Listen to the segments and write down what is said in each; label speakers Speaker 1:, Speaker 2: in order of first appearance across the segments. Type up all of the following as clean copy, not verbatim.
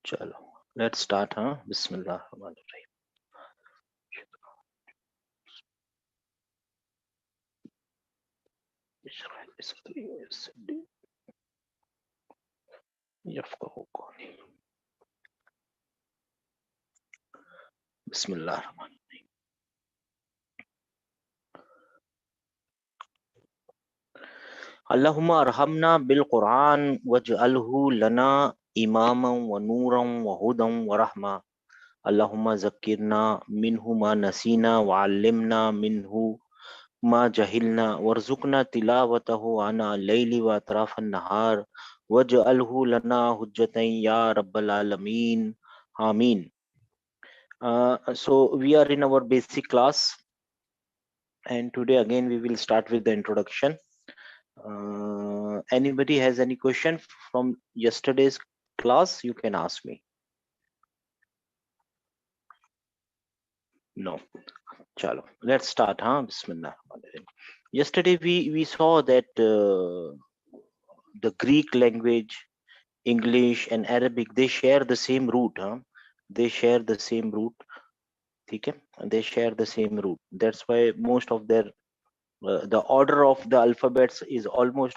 Speaker 1: चलो let's start. Bismillah. Bismillah. Allahumma arhamna bil Quran waj'alhu lana imaman wa nuran wa hudan wa rahma. Allahumma zakkirna minhu ma nasina wa allimna minhu ma jahilna warzuqna tilawatahu ana layli wa atrafan nahar waj'alhu lana hujjatan ya rabbal alamin. Ameen. So we are in our basic class, and today again we will start with the introduction. Anybody has any question from yesterday's class? You can ask me. No. Chalo, let's start. Bismillah. Yesterday we saw that the Greek language, English and Arabic, they share the same root. They share the same root. Okay? They share the same root. That's why most of their the order of the alphabets is almost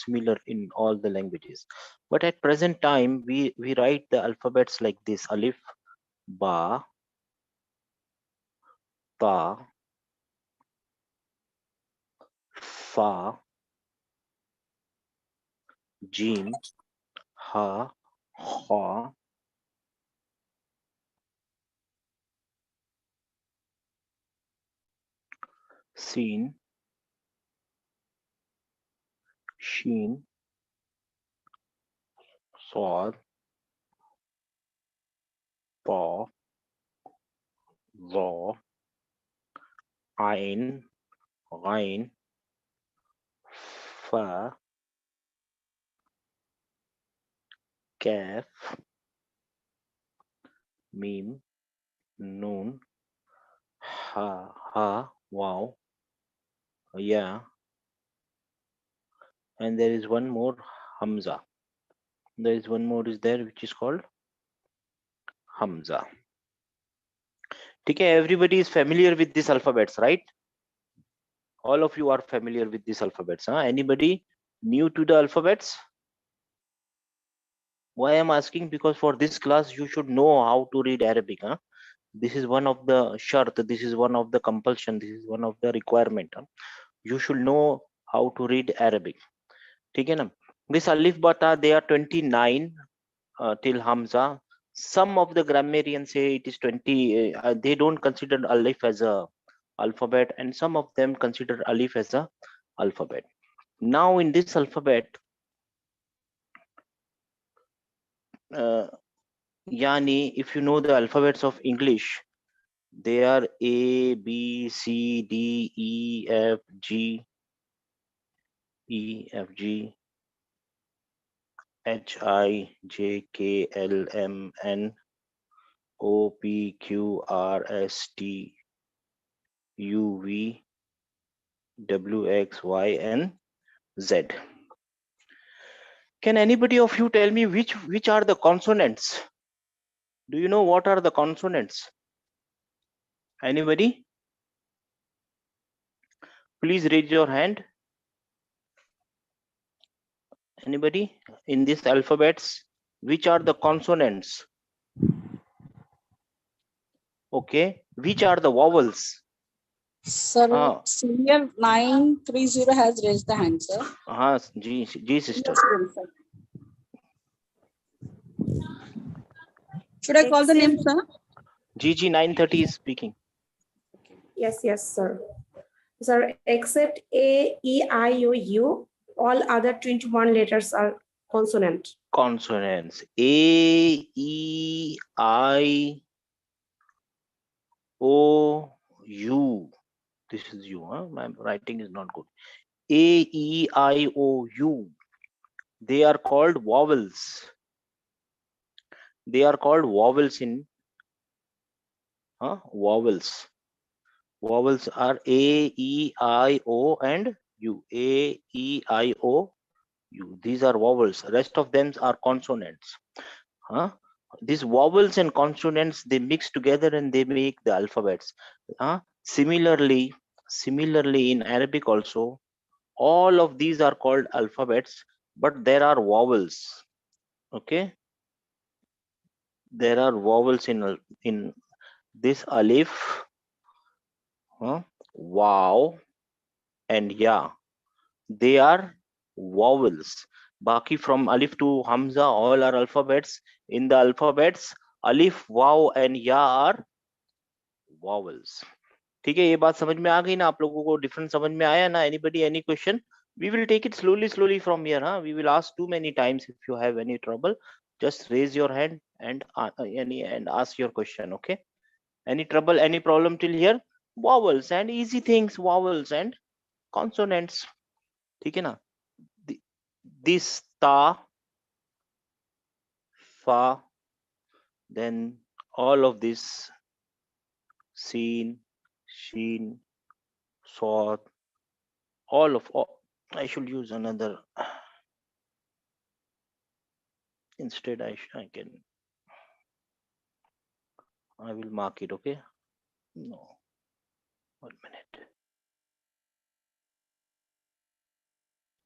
Speaker 1: similar in all the languages. But at present time we write the alphabets like this: alif, ba, ta, fa, jim, ha, kha, sin, shin, sad, pa, za, ain, ghain, fa, kaf, mim, nun, ha, wow, yeah, and there is one more, hamza. There is one more is there which is called hamza. Okay, everybody is familiar with these alphabets, right? All of you are familiar with these alphabets. Anybody new to the alphabets? Why I'm asking? Because for this class you should know how to read Arabic. This is one of the shart, this is one of the compulsion, this is one of the requirement. You should know how to read Arabic. Okay, na? This alif bata, they are 29 till hamza. Some of the grammarians say it is 20. They don't consider alif as a alphabet, and some of them consider alif as a alphabet. Now in this alphabet, yani if you know the alphabets of English, they are A, B, C, D, E, F, G, E, F, G, H, I, J, K, L, M, N, O, P, Q, R, S, T, U, V, W, X, Y, and Z. Can anybody of you tell me which are the consonants? Do you know what are the consonants? Anybody? Please raise your hand. Anybody in these alphabets? Which are the consonants? Okay. Which are the vowels?
Speaker 2: Sir, senior 930 has raised the hand, sir.
Speaker 1: G sister.
Speaker 2: Should I call the name, sir?
Speaker 1: GG 930 is speaking.
Speaker 3: Yes, sir. Sir, except A, E, I, O, U, all other 21 letters are consonant.
Speaker 1: Consonants. A, E, I, O, U. This is U. My writing is not good. A, E, I, O, U. They are called vowels. They are called vowels in vowels. Vowels are A, E, I, O, and U. A, E, I, O, U. These are vowels. Rest of them are consonants. These vowels and consonants, they mix together and they make the alphabets. Similarly in Arabic also, all of these are called alphabets, but there are vowels. Okay, there are vowels in this alif, wow, and ya. They are vowels. Baki from alif to hamza, all are alphabets. In the alphabets, alif, waw and ya are vowels. ठीक है, ये बात समझ में आ गई ना आप लोगों को? डिफरेंस समझ में आया ना? Anybody, any question? We will take it slowly from here. We will ask too many times. If you have any trouble, just raise your hand and ask your question. Okay? Any trouble, any problem till here? Vowels and easy things, vowels and consonants. ठीक है ना? This ta, fa, then all of this seen, sheen, swat, all. I should use another. Instead, I will mark it. Okay? No, 1 minute.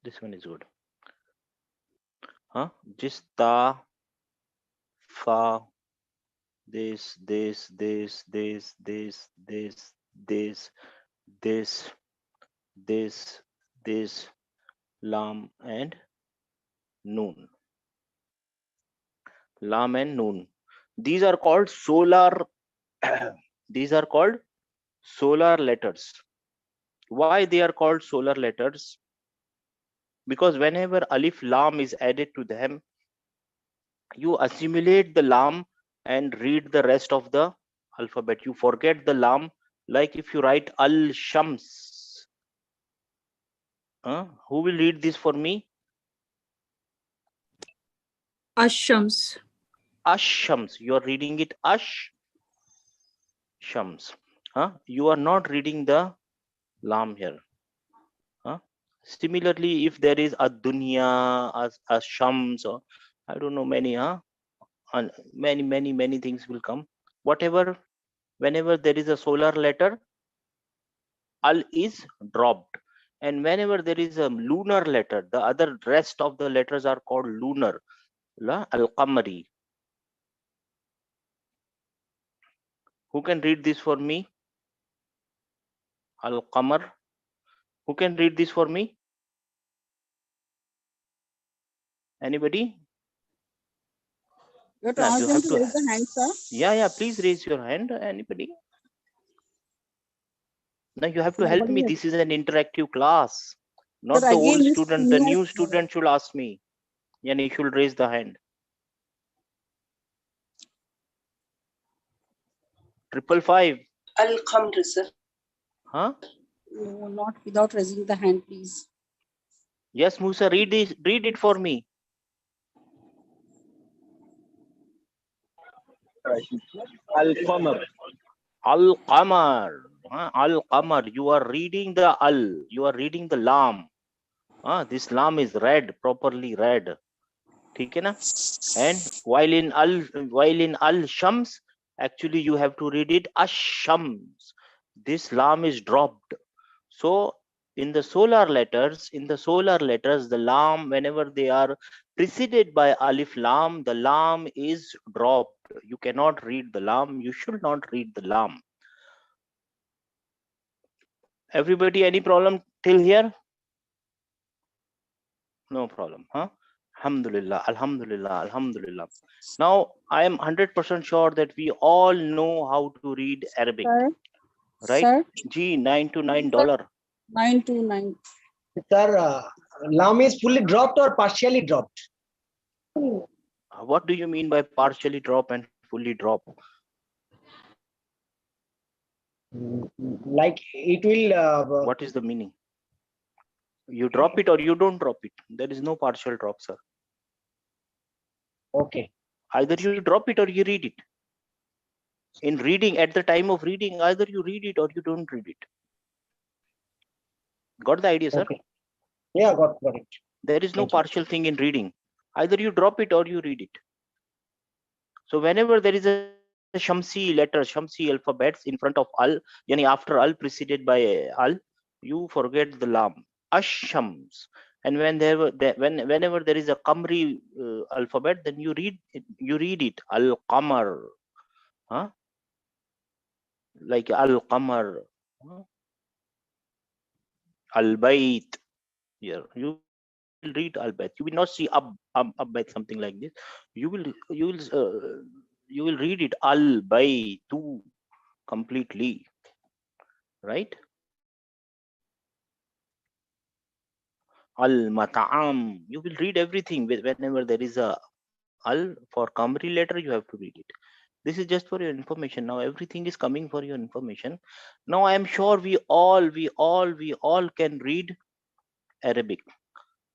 Speaker 1: This one is good. Just ta, fa, this, lam and noon. Lam and noon. These are called solar. These are called solar letters. Why they are called solar letters? Because whenever alif lam is added to them, you assimilate the lam and read the rest of the alphabet. You forget the lam. Like if you write al shams, who will read this for me?
Speaker 2: Ashams.
Speaker 1: Ashams. You are reading it ash shams. You are not reading the lam here. Similarly, if there is a dunya, a shams, or I don't know, many, and many things will come. Whatever, whenever there is a solar letter, al is dropped, and whenever there is a lunar letter, the other rest of the letters are called lunar. Al qamari. Who can read this for me? Al qamar. Who can read this for me? Anybody?
Speaker 2: You have to ask them to raise the hand, sir.
Speaker 1: Yeah, please raise your hand. Anybody? Now you have to help me. This is an interactive class, not the old student. The new student should ask me. Yani should raise the hand. 555.
Speaker 4: Al-Qamr, sir.
Speaker 2: No, not without raising the hand, please.
Speaker 1: Yes, Musa, read it for me.
Speaker 5: Al-Qamar.
Speaker 1: Al-Qamar. Al-Qamar. You are reading the al. You are reading the lam. This lam is read, properly read. ठीक है ना? And while in al shams, actually you have to read it ash-shams. This lam is dropped. So in the solar letters, the lam, whenever they are preceded by alif lam, the lam is dropped. You cannot read the lam. You should not read the lam. Everybody, any problem till here? No problem, Alhamdulillah, alhamdulillah, alhamdulillah. Now I am 100% sure that we all know how to read Arabic, right?
Speaker 2: Sir?
Speaker 1: G, $9 to $9.
Speaker 2: 929.
Speaker 5: Sir, lam is fully dropped or partially dropped?
Speaker 1: What do you mean by partially drop and fully drop?
Speaker 5: Like it will.
Speaker 1: What is the meaning? You drop it or you don't drop it. There is no partial drop, sir.
Speaker 5: Okay.
Speaker 1: Either you drop it or you read it. In reading, at the time of reading, either you read it or you don't read it. Got the idea, sir?
Speaker 5: Okay. Yeah, got it.
Speaker 1: There is no partial thing in reading. Either you drop it or you read it. So whenever there is a Shamsi letter, Shamsi alphabets in front of al, yani after al preceded by al, you forget the lam. Ashams. And when whenever there is a Qamri alphabet, then you read it al Qamar, huh? Like al Qamar, huh? Al Bayt. Here you will read al Bayt. You will not see ab Bayt, something like this. You will read it al Baytu completely, right? Al Mat'am. You will read everything whenever there is a al for Qamri letter, you have to read it. This is just for your information. Now everything is coming for your information. Now I am sure we all can read Arabic.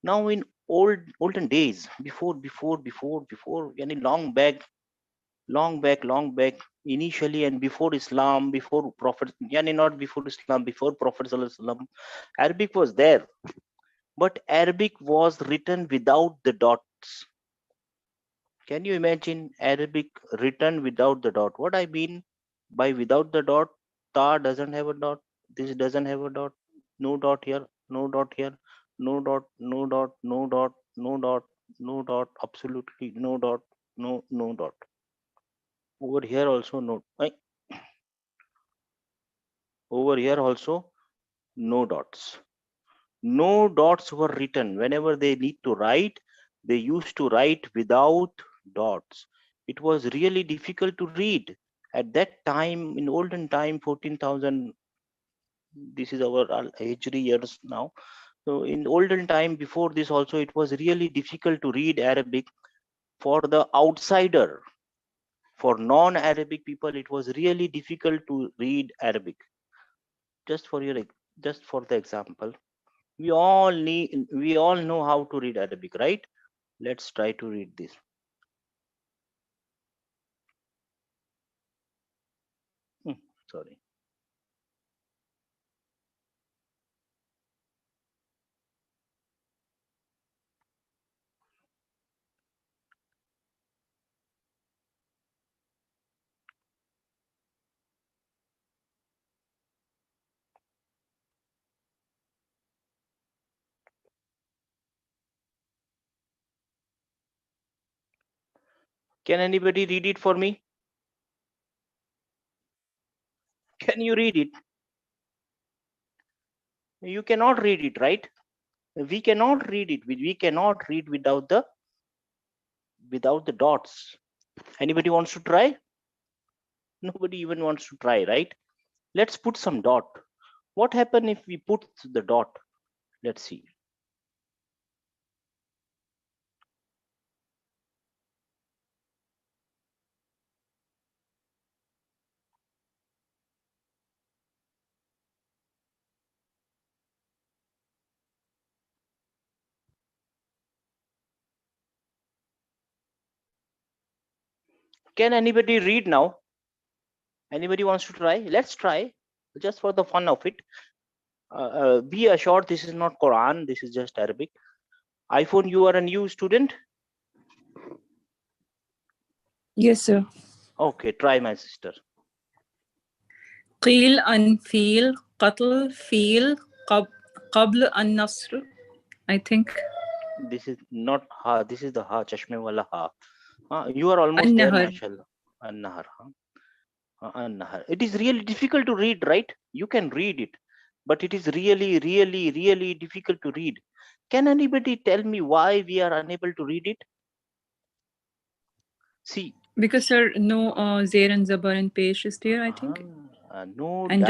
Speaker 1: Now in olden days, before, yani long back, initially and before Islam, before Prophet, yani not before Islam, before Prophet Sallallahu Alaihi Wasallam, Arabic was there, but Arabic was written without the dots. Can you imagine Arabic written without the dot? What I mean by without the dot, ta doesn't have a dot, this doesn't have a dot, no dot here, no dot here, no dot, no dot, no dot, no dot, no dot, absolutely no dot, no dot. Over here also no. Over here also no dots. No dots were written. Whenever they need to write, they used to write without dots. It was really difficult to read. At that time, in olden time, 14,000, this is our Hijri years now. So in olden time, before this also, it was really difficult to read Arabic for the outsider. For non-Arabic people, it was really difficult to read Arabic. Just for the example, we all know how to read Arabic, right? Let's try to read this. Sorry. Can anybody read it for me? Can you read it? You cannot read it, right? We cannot read it. We cannot read without the dots. Anybody wants to try? Nobody even wants to try, right? Let's put some dot. What happen if we put the dot? Let's see. Can anybody read now? Anybody wants to try? Let's try, just for the fun of it. Be assured, this is not Quran. This is just Arabic. iPhone, you are a new student?
Speaker 4: Yes, sir.
Speaker 1: Okay, try, my sister.
Speaker 4: قيل أن فيل قتل فيل قبل النصر. I think.
Speaker 1: This is not ha. This is the ha. Chashme wala ha. You are almost there,
Speaker 4: النهر.
Speaker 1: mashallah. An-nahar. An-nahar. It is really difficult to read, right? You can read it, but it is really difficult to read. Can anybody tell me why we are unable to read it? See.
Speaker 4: Because, sir, no Zair and Zabar and Pesh is there, I think.
Speaker 1: No
Speaker 4: and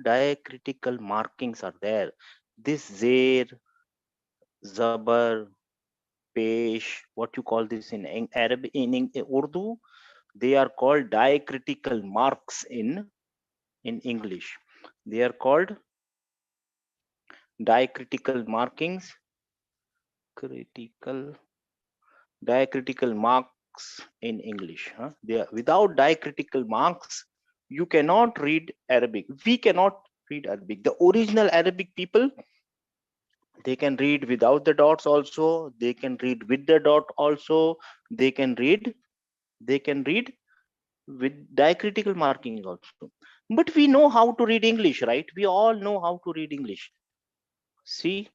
Speaker 1: diacritical markings are there. This Zair, Zabar, Pesh, what you call this in Arabic, in Urdu, they are called diacritical marks in English. They are called diacritical markings, diacritical marks in English. They are, without diacritical marks, you cannot read Arabic. We cannot read Arabic. The original Arabic people, they can read without the dots also. They can read with the dot also. They can read They can read with diacritical marking also. But we know how to read English, right? We all know how to read English. See,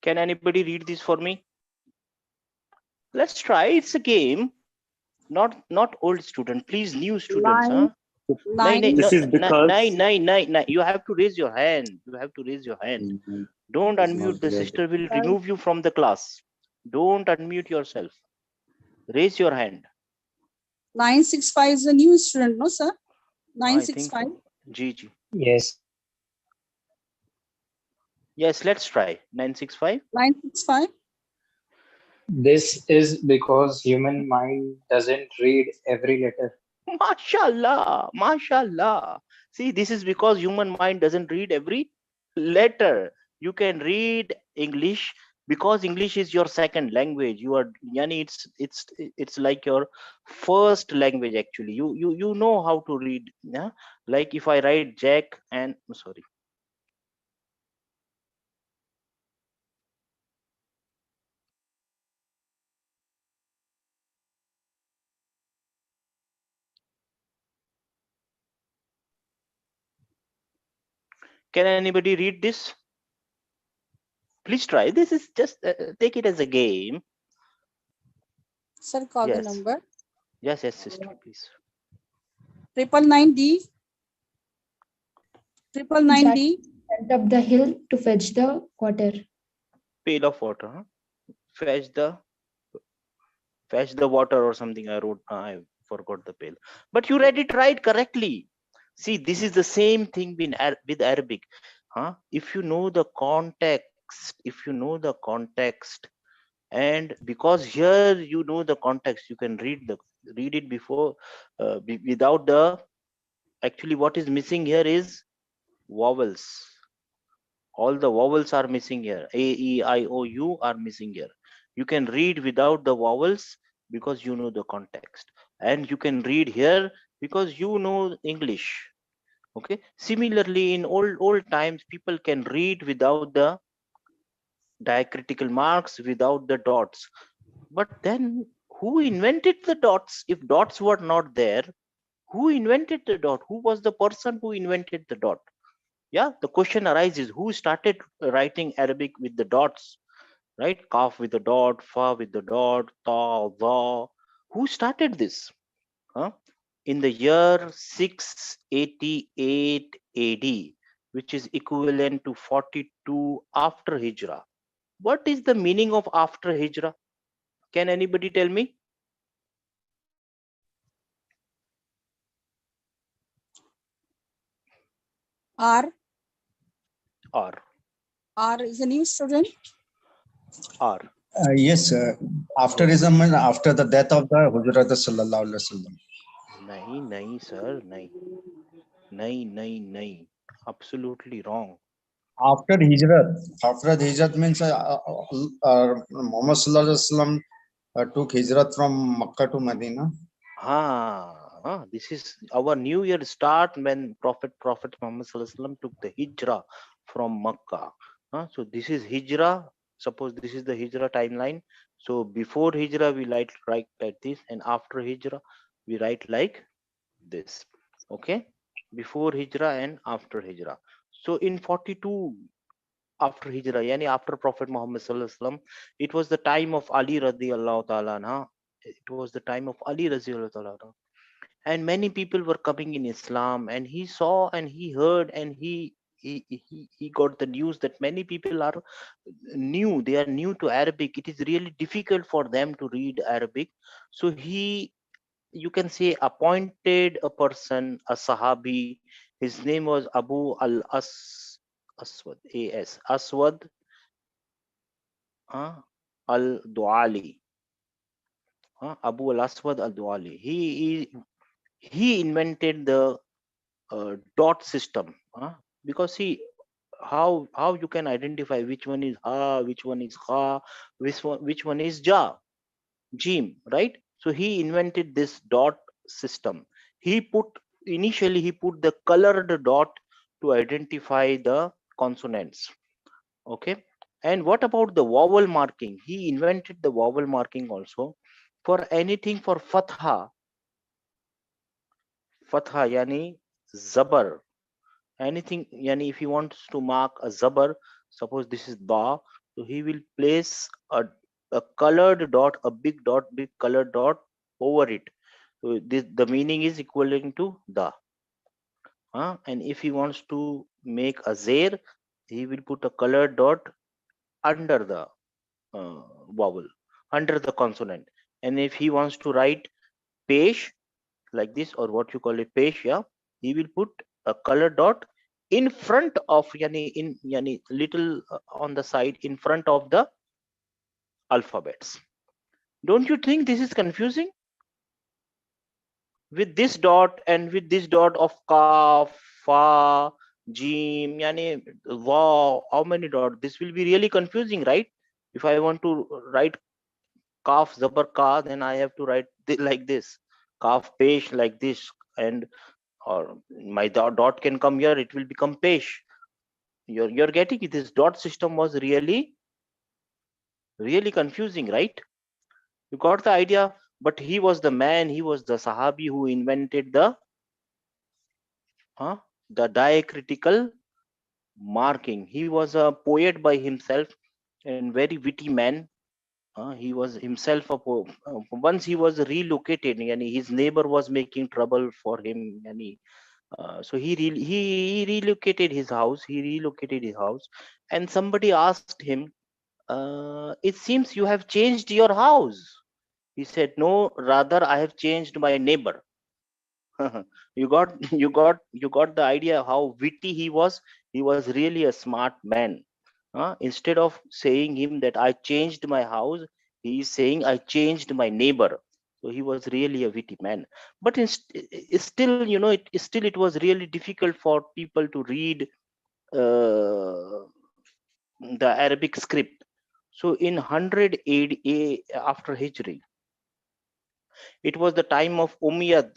Speaker 1: can anybody read this for me? Let's try. It's a game. Not old student, please, new students.
Speaker 2: Nine, nine.
Speaker 6: This is because
Speaker 1: Nine. You have to raise your hand. You have to raise your hand. Don't
Speaker 6: It's
Speaker 1: unmute.
Speaker 6: not
Speaker 1: The
Speaker 6: read.
Speaker 1: sister will remove you from the class. Don't unmute yourself. Raise your hand.
Speaker 2: 965 is a new student, no, sir?
Speaker 1: I think
Speaker 2: 965.
Speaker 1: so. G.
Speaker 5: Yes.
Speaker 1: Yes, let's try. 965.
Speaker 2: 965.
Speaker 7: This is because human mind doesn't read every letter.
Speaker 1: Mashallah. Mashallah. See, this is because human mind doesn't read every letter. You can read English because English is your second language. You are yani it's like your first language actually. You know how to read. Yeah, like if I write Jack and sorry. Can anybody read this? Please try. This is just take it as a game.
Speaker 2: Sir, call the
Speaker 1: Yes.
Speaker 2: number.
Speaker 1: Yes, sister, please.
Speaker 2: 999D. 999D.
Speaker 8: Went up the hill to fetch the water.
Speaker 1: Pail of water. Huh? Fetch the water or something. I wrote. I forgot the pail. But you read it right correctly. See, this is the same thing with Arabic. Huh? If you know the context, and because here you know the context, you can read it before without the. Actually, what is missing here is vowels. All the vowels are missing here. A, E, I, O, U are missing here. You can read without the vowels because you know the context, and you can read here because you know English. Okay. Similarly, in old times, people can read without the diacritical marks, without the dots. But then, who invented the dots? If dots were not there, who invented the dot? Who was the person who invented the dot? Yeah, the question arises, who started writing Arabic with the dots, right? Kaf with the dot, fa with the dot, ta, dha. Who started this? Huh? In the year 688 AD, which is equivalent to 42 after Hijra. What is the meaning of after Hijra? Can anybody tell me?
Speaker 2: R.
Speaker 1: R.
Speaker 2: R is a new student.
Speaker 1: R.
Speaker 9: Yes, afterism and after the death of the Hujrat Sallallahu Alaihi Wasallam.
Speaker 1: Nahi, sir, nahi. Absolutely wrong.
Speaker 9: After Hijrat means Muhammad Sallallahu Alaihi Wasallam took Hijrat from Makkah to Medina.
Speaker 1: This is our new year start when Prophet Muhammad Sallallahu Alaihi Wasallam took the Hijra from Makkah. So this is Hijra. Suppose this is the Hijra timeline. So before Hijra we write like this, and after Hijra we write like this. Okay, before Hijra and after Hijra. So in 42 after Hijra, yani after Prophet Muhammad Sallallahu Alaihi Wasallam, it was the time of Ali radiallahu ta'ala anha. It was the time of Ali radiallahu ta'ala anha. And many people were coming in Islam, and he saw and he heard and he got the news that many people are new. They are new to Arabic. It is really difficult for them to read Arabic. So he, you can say, appointed a person, a Sahabi. His name was Abu Aswad, Aswad al-Duali. Abu al-Aswad al-Duali. He invented the dot system, because see, how you can identify which one is ha, which one is kha, which one is ja, jim, right? So he invented this dot system. He put initially he put the colored dot to identify the consonants. Okay. And what about the vowel marking? He invented the vowel marking also for anything for fatha. Fatha yani zabar. Anything yani if he wants to mark a zabar, suppose this is ba, so he will place a colored dot, a big dot, big colored dot over it. So this, the meaning is equivalent to da. And if he wants to make a zair, he will put a colored dot under the vowel, under the consonant. And if he wants to write pesh like this, or what you call it pesh, yeah, he will put a colored dot in front of yani little on the side in front of the alphabets. Don't you think this is confusing? With this dot and with this dot of kaf, fa, jim, yani wow, how many dots? This will be really confusing, right? If I want to write kaf zabar ka, then I have to write like this, kaf pesh like this, and or my dot can come here, it will become pesh. You're getting it. This dot system was really confusing, right? You got the idea. But he was the man, he was the sahabi who invented the diacritical marking. He was a poet by himself and very witty man. He was himself a once he was relocated and his neighbor was making trouble for him, and so he relocated his house. And somebody asked him, it seems you have changed your house. He said, no, rather I have changed my neighbor. You got the idea how witty he was. He was really a smart man. Instead of saying him that I changed my house, he is saying I changed my neighbor. So he was really a witty man. But still, it was really difficult for people to read the Arabic script. So in 100 AD after Hijri, it was the time of Umayyad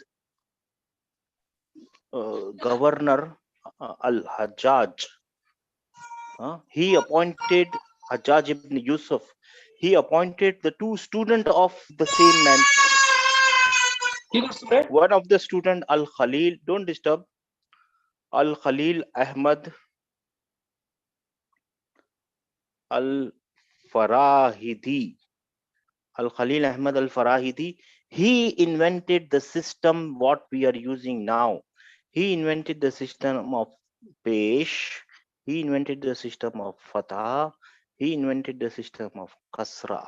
Speaker 1: governor Al-Hajjaj. He appointed Hajjaj ibn Yusuf. He appointed the two students of the same man. One of the student Al-Khalil, don't disturb, Al-Khalil Ahmad Al-Farahidi. Al-Khalil Ahmad Al-Farahidi, he invented the system what we are using now. He invented the system of Pesh, he invented the system of Fatah, he invented the system of Kasra,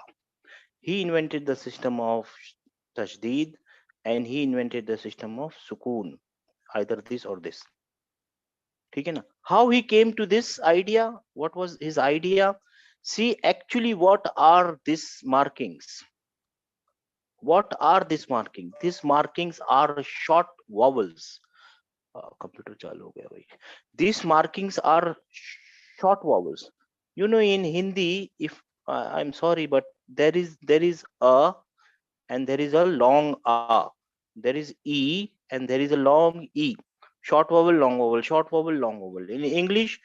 Speaker 1: he invented the system of Tashdid, and he invented the system of Sukun, either this or this. How he came to this idea? What was his idea? See, actually, what are these markings? What are these markings? These markings are short vowels. Computer chalu ho gaya bhai. These markings are short vowels. In Hindi, if I'm sorry, but there is a and there is a long a. There is e and there is a long e. Short vowel, long vowel, short vowel, long vowel. In English,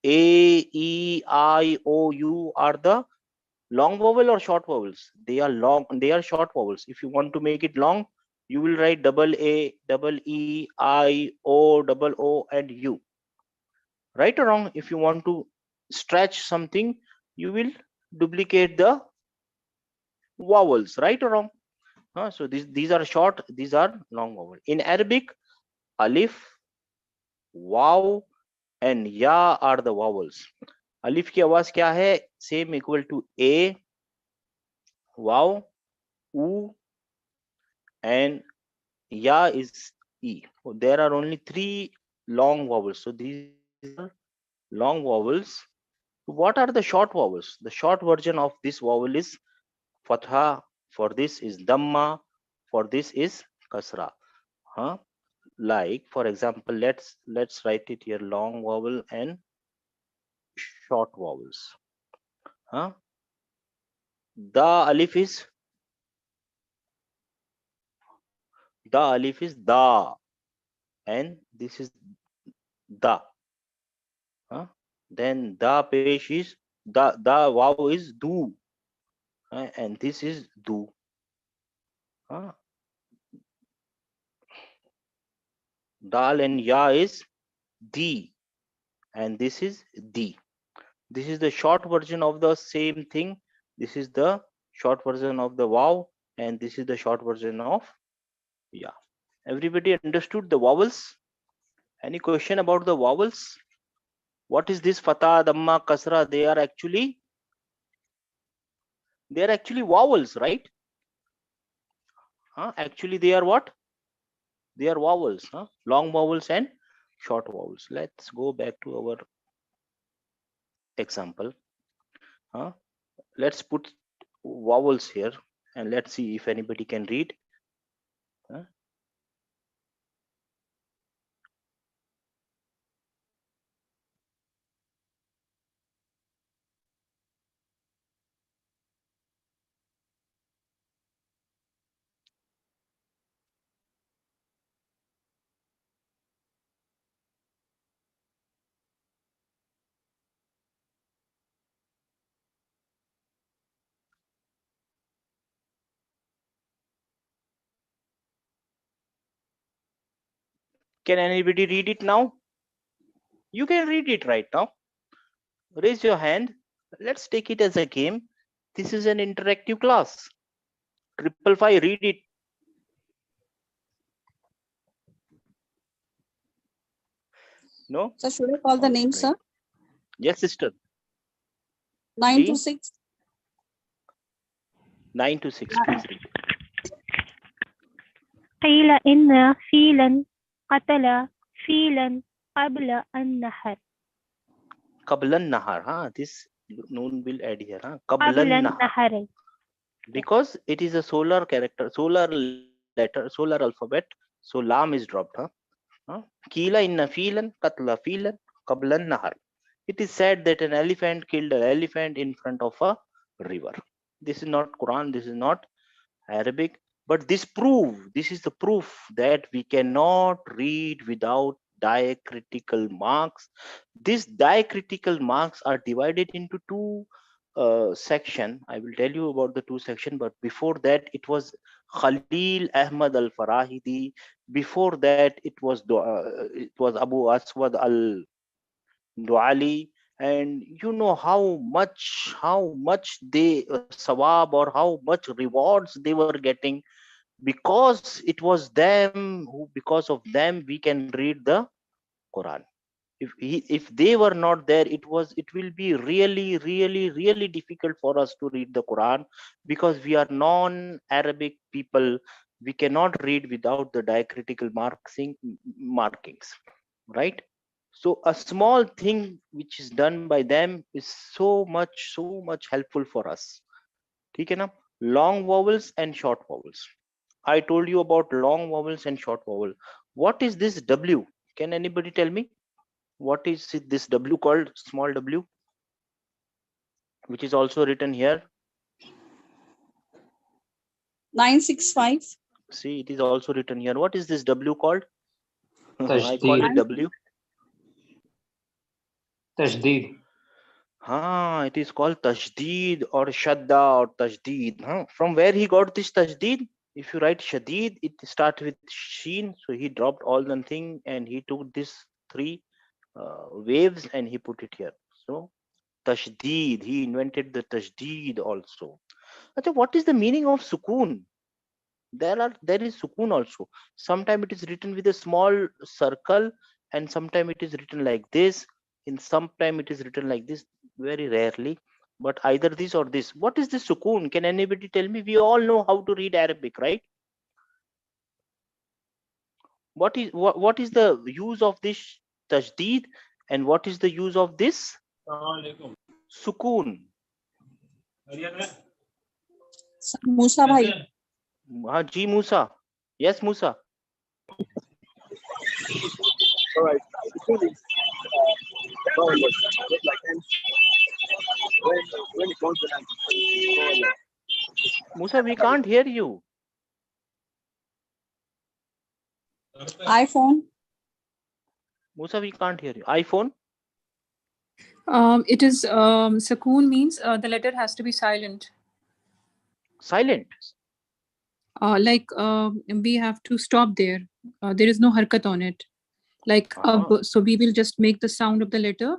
Speaker 1: a, e, I, o, u are the long vowel or short vowels. They are long, they are short vowels. If you want to make it long, you will write double a, double e, I, o, double o, and u. Right or wrong? If you want to stretch something, you will duplicate the vowels. Right or wrong? So these are short, these are long vowel. In Arabic, alif, waw, and ya are the vowels. Alif की आवाज क्या है? Same equal to a, waw, u, and ya is e. There are only 3 long vowels. So these are long vowels. What are the short vowels? The short version of this vowel is fatha. For this is dhamma. For this is kasra. Like for example, let's write it here, long vowel and short vowels. Huh? The alif is da, and this is da. Huh? Then the pesh is the wow is do, and this is do. Huh? Dal and ya is di, and this is di. This is the short version of the same thing. This is the short version of the wow, and this is the short version of ya. Everybody understood the vowels? Any question about the vowels? What is this fatha, damma, kasra? They are actually vowels, right? Actually, they are what? They are vowels, long vowels and short vowels. Let's go back to our example. Let's put vowels here and let's see if anybody can read. Can anybody read it now? You can read it right now. Raise your hand. Let's take it as a game. This is an interactive class. 555, read it. No?
Speaker 2: So should I call the name,
Speaker 1: Right.
Speaker 2: sir?
Speaker 1: Yes, sister.
Speaker 2: 9 to 6.
Speaker 1: 9 to 6, please read.
Speaker 6: قيل إن فيلا قتل فيلا قبل النهر.
Speaker 1: Qablan nahar. This noon will add here.
Speaker 6: قبل
Speaker 1: Qablan nahar.
Speaker 6: النهر.
Speaker 1: Because it is a solar character, solar letter, solar alphabet. So lam is dropped. Kila inna filan katla filan qablan nahar. It is said that an elephant killed an elephant in front of a river. This is not Quran, this is not Arabic, but this is the proof that we cannot read without diacritical marks. These diacritical marks are divided into two section. I will tell you about the two section, but before that it was Khalil Ahmad al Farahidi. Before that it was Abu Aswad al Duali, and you know how much they sawab or how much rewards they were getting, because it was them who, because of them we can read the Quran. If they were not there, it will be really difficult for us to read the Quran, because we are non-Arabic people. We cannot read without the diacritical markings, right? So a small thing which is done by them is so much helpful for us. Okay, na? Long vowels and short vowels. I told you about long vowels and short vowel. What is this W? Can anybody tell me? What is this W called? Small w, which is also written here.
Speaker 2: 965.
Speaker 1: See, it is also written here. What is this W called? I call
Speaker 7: Tashdid.
Speaker 1: it W.
Speaker 7: Tashdid.
Speaker 1: It is called Tashdid or Shadda or Tashdid. From where he got this Tashdid? If you write Shadid, it starts with Sheen. So he dropped all the thing and he took this three waves and he put it here. So Tashdid, he invented the Tashdid also. Achha, what is the meaning of Sukoon? There is Sukoon also. Sometimes it is written with a small circle, and sometimes it is written like this. In sometime it is written like this, very rarely, but either this or this. What is this Sukoon? Can anybody tell me? We all know how to read Arabic, right? What is the use of this Tashdid, and what is the use of this Sukoon?
Speaker 2: Musa bhai.
Speaker 1: Ji Musa. Yes, Musa.
Speaker 10: All right.
Speaker 1: Musa, we can't hear you.
Speaker 2: iPhone.
Speaker 1: Musa, we can't hear you. iPhone?
Speaker 4: It is Sakoon means the letter has to be silent.
Speaker 1: Silent.
Speaker 4: Like we have to stop there. There is no harkat on it. Like so we will just make the sound of the letter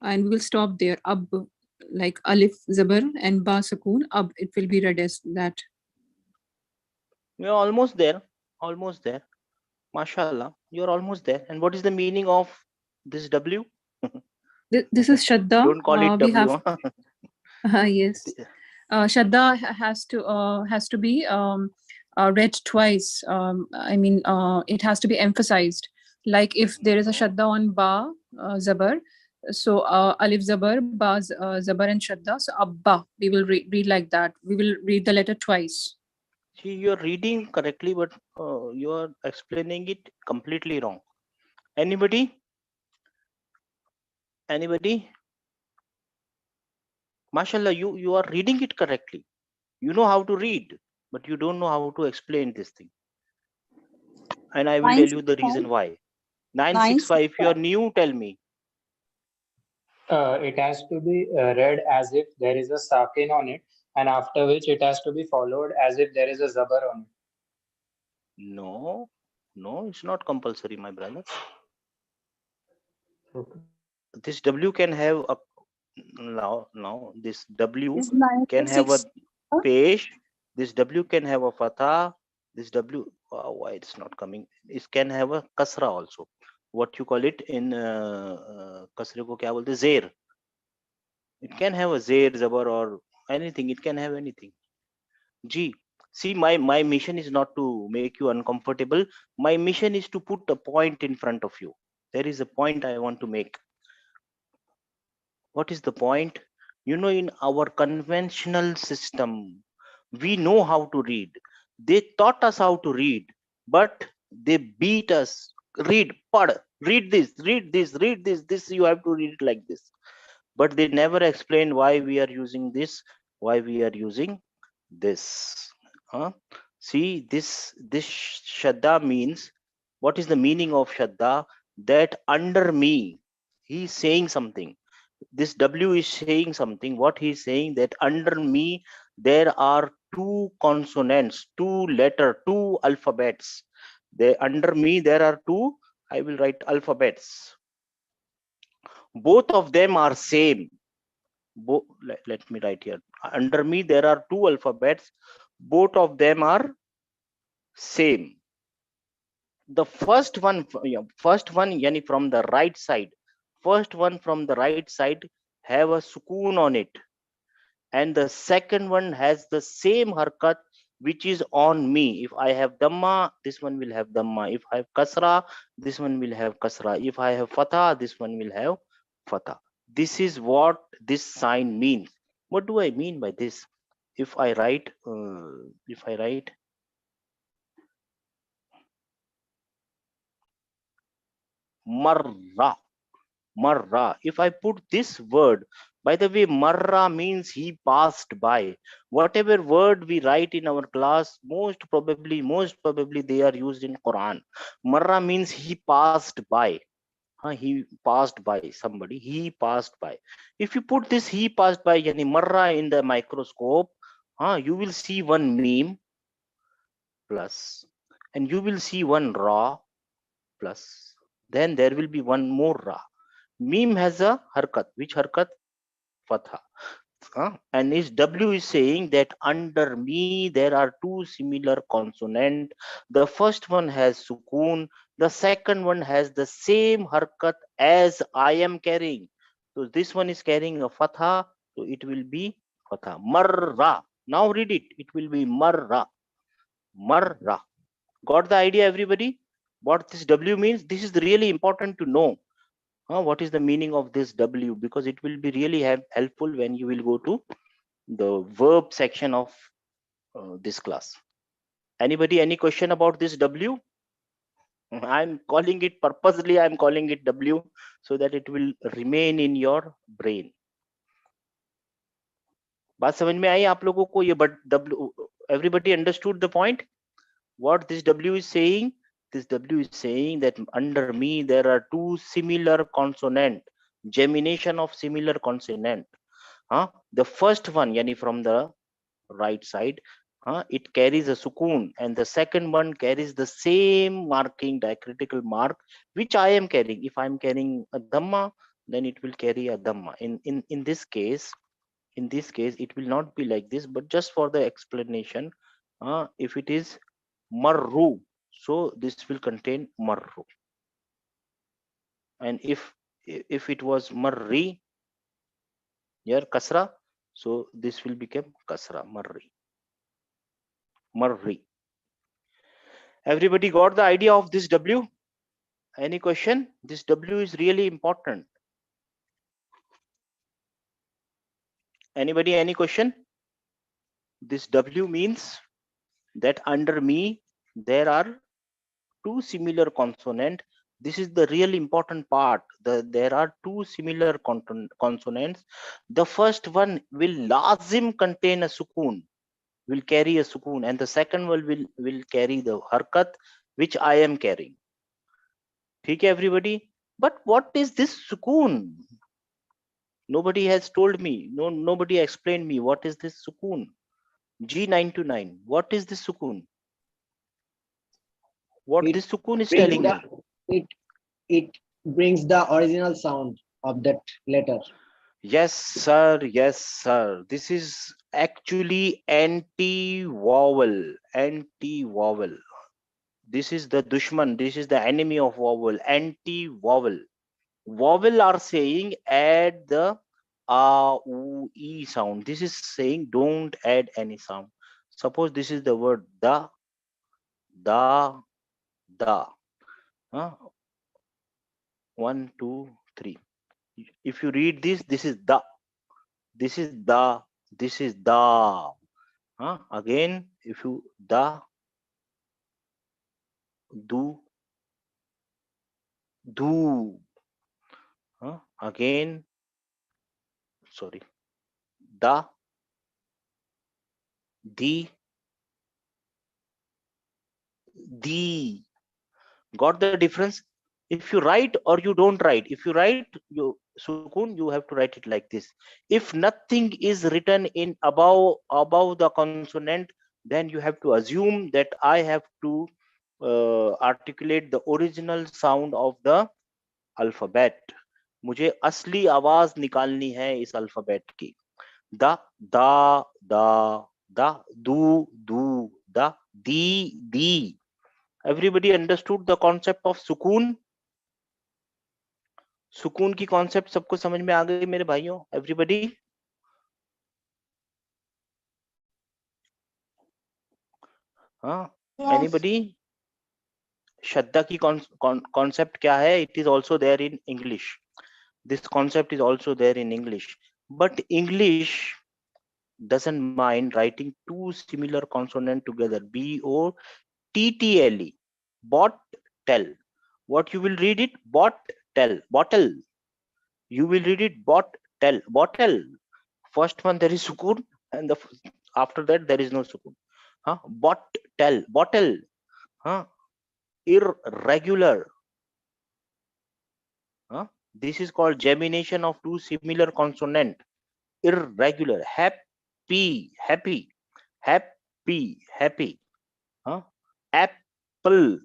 Speaker 4: and we will stop there. Ab, like alif zabar and ba sakoon. Ab, it will be read as that.
Speaker 1: You're almost there. Almost there. MashaAllah. You're almost there. And what is the meaning of this W?
Speaker 4: This is Shadda.
Speaker 1: Don't call it
Speaker 4: We
Speaker 1: W.
Speaker 4: have yes. Shadda has to be read twice. I mean, it has to be emphasized. Like if there is a Shadda on ba zabar, so alif zabar, ba zabar and Shadda. So abba, we will read like that. We will read the letter twice.
Speaker 1: See, you're reading correctly, but you're explaining it completely wrong. Anybody? Anybody? MashaAllah, you are reading it correctly. You know how to read, but you don't know how to explain this thing. And I will tell you the reason why. 965, if you are new, tell me.
Speaker 7: It has to be read as if there is a sakin on it, and after which it has to be followed as if there is a zabar on it.
Speaker 1: No, it's not compulsory, my brother.
Speaker 7: Okay.
Speaker 1: This W can have a now this W can have a pesh. This W can have a fatha. This W, why it's not coming? It can have a kasra also. What you call it in kasre ko kya bolte? Zer. It can have a zer, zabar, or anything. It can have anything. G. See, my mission is not to make you uncomfortable. My mission is to put a point in front of you. There is a point I want to make. What is the point? You know, in our conventional system, we know how to read. They taught us how to read, but they beat us. Read, pad, read this, read this, read this. This you have to read it like this. But they never explain why we are using this, why we are using this. See, this shadda means, what is the meaning of shadda? That under me, he's saying something. This W is saying something. What he's saying, that under me there are two consonants, two alphabets. Under me there are two, I will write alphabets. Both of them are same. Let me write here. Under me there are two alphabets. Both of them are same. The first one yani from the right side. First one from the right side have a sukoon on it. And the second one has the same harkat which is on me. If I have dhamma, this one will have dhamma. If I have kasra, this one will have kasra. If I have fatha, this one will have fatha. This is what this sign means. What do I mean by this? If I write marra, if I put this word, by the way, marra means he passed by. Whatever word we write in our class, most probably they are used in Quran. Marra means he passed by. He passed by somebody. He passed by. If you put this he passed by, yani marra in the microscope, you will see one meme plus, and you will see one ra plus. Then there will be one more ra. Meme has a harkat. Which harkat? Fatha. And his W is saying that under me there are two similar consonant. The first one has sukoon. The second one has the same harkat as I am carrying. So this one is carrying a fatha. So it will be fatha. Marra. Now read it. It will be marra. Marra. Got the idea, everybody? What this W means? This is really important to know. What is the meaning of this W? Because it will be really helpful when you will go to the verb section of this class. Anybody, any question about this W? I'm calling it purposely, I'm calling it W, so that it will remain in your brain. बात समझ में आई आप लोगों को ये? But W, everybody understood the point? What this W is saying? This W is saying that under me there are two similar consonant, gemination of similar consonant. The first one, yani from the right side, it carries a sukoon, and the second one carries the same marking, diacritical mark, which I am carrying. If I am carrying a dhamma, then it will carry a dhamma. In this case, it will not be like this, but just for the explanation, if it is marru, so this will contain marru, and if it was marri, here kasra, so this will become kasra, marri. Everybody got the idea of this W? Any question? This W is really important. Anybody, any question? This W means that under me there are two similar consonant. This is the really important part. There are two similar consonants. The first one will lazim contain a sukoon, will carry a sukoon, and the second one will carry the harkat, which I am carrying. Okay, everybody? But what is this sukoon? Nobody has told me. Nobody explained me what is this sukoon. G929. What is this sukoon? What this sukoon is telling me?
Speaker 5: It brings the original sound of that letter.
Speaker 1: Yes, sir. Yes, sir. This is actually anti-vowel. Anti-vowel. This is the dushman. This is the enemy of vowel. Anti-vowel. Vowel are saying add the a, u, e sound. This is saying don't add any sound. Suppose this is the word da. Huh? 1, 2, 3. If you read this, this is da. This is da. This is da. Again, if you da, do, do. Again, sorry, da, di, di. Got the difference? If you write or you don't write, if you write you sukoon, you have to write it like this. If nothing is written in above the consonant, then you have to assume that I have to articulate the original sound of the alphabet. मुझे असली आवाज निकालनी है इस alphabet की. दा दा दा दा दू दू दा दी दी. Everybody understood the concept of sukoon? सुकून की कॉन्सेप्ट सबको समझ में आ गई मेरे भाइयों? एवरीबॉडी? एनीबॉडी? श्रद्धा की कॉन्सेप्ट क्या है? It is also there in English. This concept is also there in English, but English doesn't mind writing two similar consonant together. B-O-T-T-L-E. Bottle. What you will read it? Bottle. Bottle. You will read it bottle. Bottle. First one there is sukoon, and after that there is no sukoon. Bottle. Irregular. This is called gemination of two similar consonant. Irregular. Happy.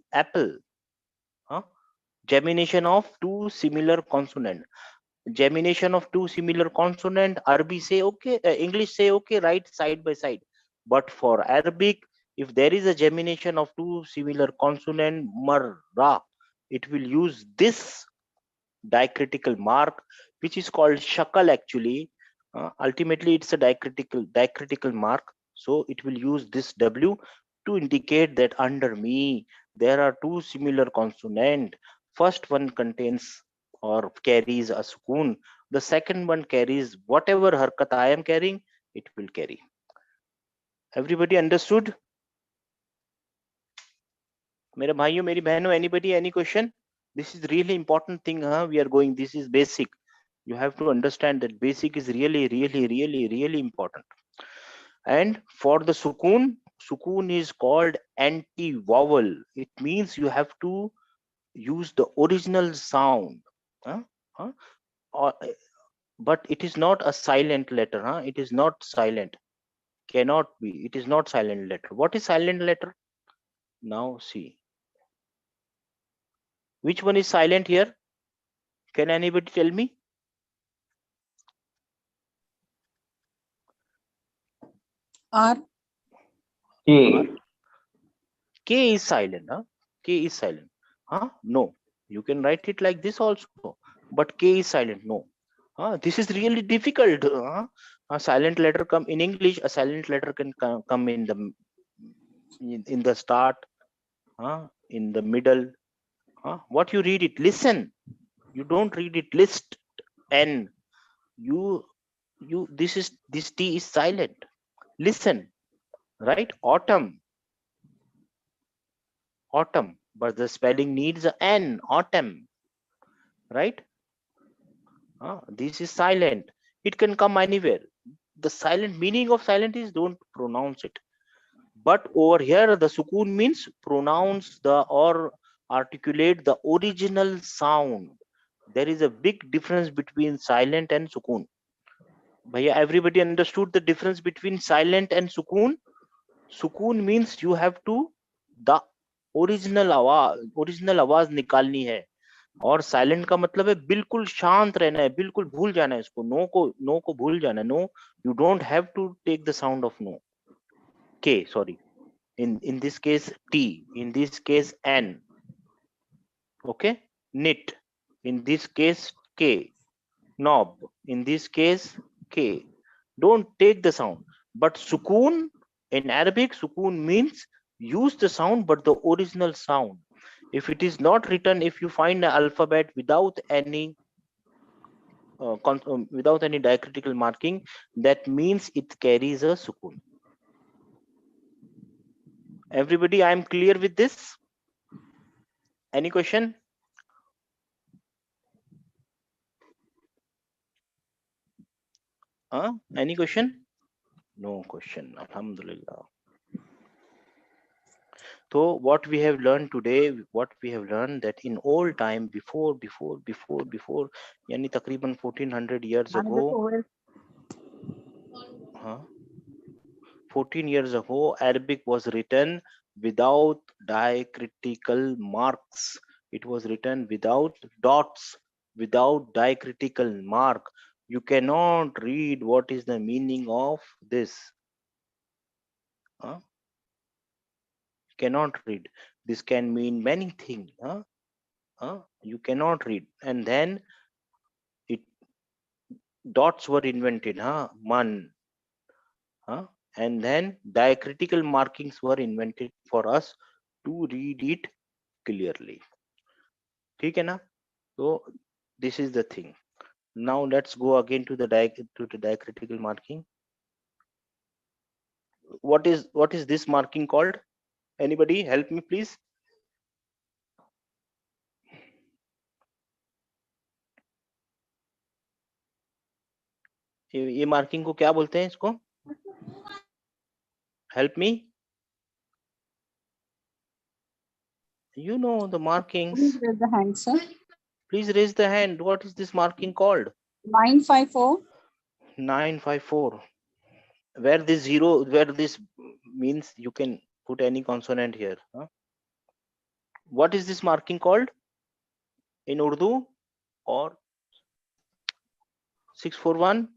Speaker 1: Apple. Gemination of two similar consonant. Gemination of two similar consonant. Arabic say okay, English say okay, right side by side. But for Arabic, if there is a gemination of two similar consonant, marra, it will use this diacritical mark, which is called shakal actually. Ultimately, it's a diacritical mark. So it will use this W to indicate that under me there are two similar consonant. First one contains or carries a sukoon. The second one carries whatever harkat I am carrying, it will carry. Everybody understood? मेरे भाइयों मेरी बहनों, anybody any question? This is really important thing, huh? We are going, this is basic. You have to understand that basic is really important. And for the sukoon is called anti-vowel. It means you have to use the original sound, huh? Huh? Or, but it is not a silent letter, huh? It is not silent, cannot be, it is not silent letter. What is silent letter? Now see, which one is silent here? Can anybody tell me?
Speaker 2: R.
Speaker 7: K.
Speaker 1: K is silent, huh? K is silent, huh? No, you can write it like this also, but K is silent, no. This is really difficult. A silent letter come in English, a silent letter can come in the start, in the middle. What you read it, listen, you don't read it list. N, you this T is silent, listen, right? Autumn, but the spelling needs a N, autumn, right? This is silent, it can come anywhere. The silent meaning of silent is don't pronounce it, but over here the sukoon means pronounce the or articulate the original sound. There is a big difference between silent and sukoon. Bhaiya, everybody understood the difference between silent and sukoon? Sukoon means you have to the original आवाज निकालनी है, और silent का मतलब है बिल्कुल शांत रहना है, बिल्कुल भूल जाना है इसको, नो को भूल जाना है. No, you don't have to take the sound of no. K, sorry, in this case T, in this case N, okay. Knit, in this case K. Knob, in this case K. Don't take the sound. But sukoon, in Arabic, sukoon means use the sound but the original sound. If it is not written, if you find the alphabet without any diacritical marking, that means it carries a sukoon. Everybody, I am clear with this? Any question? Any question? No question. Alhamdulillah. So what we have learned today, that in old time, before, yani takriban 1400 years ago, 14 years ago, Arabic was written without diacritical marks. It was written without dots, without diacritical mark. You cannot read what is the meaning of this. Cannot read. This can mean many things. You cannot read. And then dots were invented. Man. And then diacritical markings were invented for us to read it clearly. ठीक है ना? So this is the thing. Now let's go again to the diacritical marking. What is this marking called? Anybody help me please? ये marking को क्या बोलते हैं इसको? Help me. You know the markings.
Speaker 2: Please raise the hand, sir.
Speaker 1: Please raise the hand. What is this marking called?
Speaker 2: 954.
Speaker 1: 954. Where this zero, where this means you can put any consonant here. What is this marking called in Urdu or 641?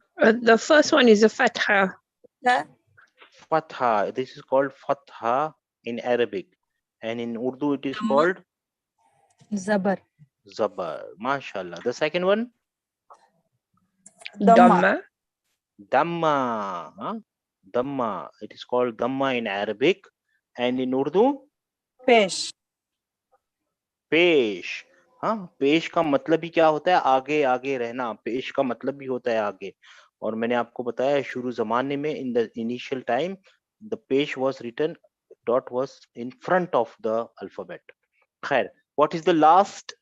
Speaker 10: The first one is a fatha.
Speaker 1: Fatha. This is called fatha in Arabic, and in Urdu it is called
Speaker 6: Zabar.
Speaker 1: Zabar. Mashallah. The second one?
Speaker 10: Dhamma.
Speaker 1: Dhamma. Dhamma. It is called Dhamma in Arabic, and in Urdu?
Speaker 2: Pesh.
Speaker 1: पेश. पेश का मतलब ही क्या होता है? आगे आगे रहना. पेश का मतलब भी होता है आगे. और मैंने आपको बताया शुरू जमाने में, in the initial time, the पेश was written dot was in front of the alphabet. Khair, what is the last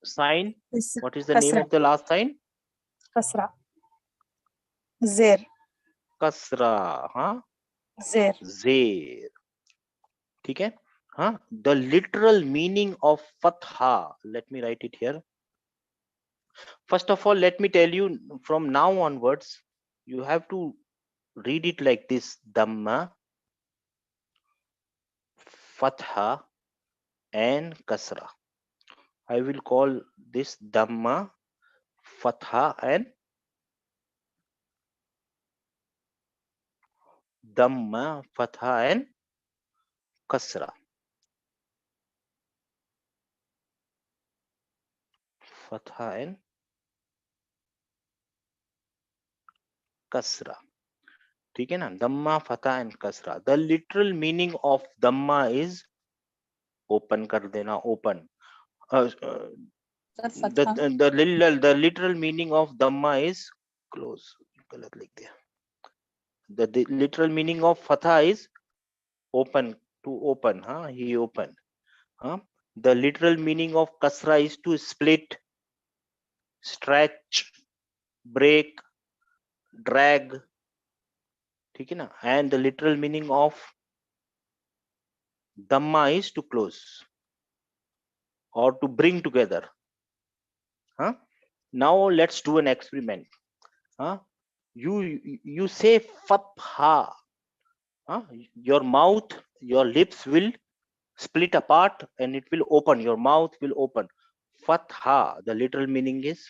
Speaker 1: sign? What is the name of the last sign?
Speaker 6: Kasra. Zer.
Speaker 1: Kasra. Huh?
Speaker 6: Zer.
Speaker 1: Zer. ठीक है? Huh? The literal meaning of fatha. Let me write it here. First of all, let me tell you, from now onwards, you have to read it like this: Dhamma, Fatha, and Kasra. I will call this Dhamma, Fatha, and Dhamma, Fatha, and Kasra. Fatha and Kasra. ठीक है ना? Dhamma, Fatha, and Kasra. The literal meaning of Dhamma is open कर देना, open. The literal meaning of Dhamma is close. गलत लिख दिया. The literal meaning of Fatha is open, to open. Huh? He opened. Huh? The literal meaning of Kasra is to split, stretch, break, drag. ठीक है ना? And the literal meaning of Dhamma is to close or to bring together. Huh? Now let's do an experiment. Huh? You say Fatha. Huh? Your mouth, your lips will split apart and it will open. Your mouth will open. Fatha, the literal meaning is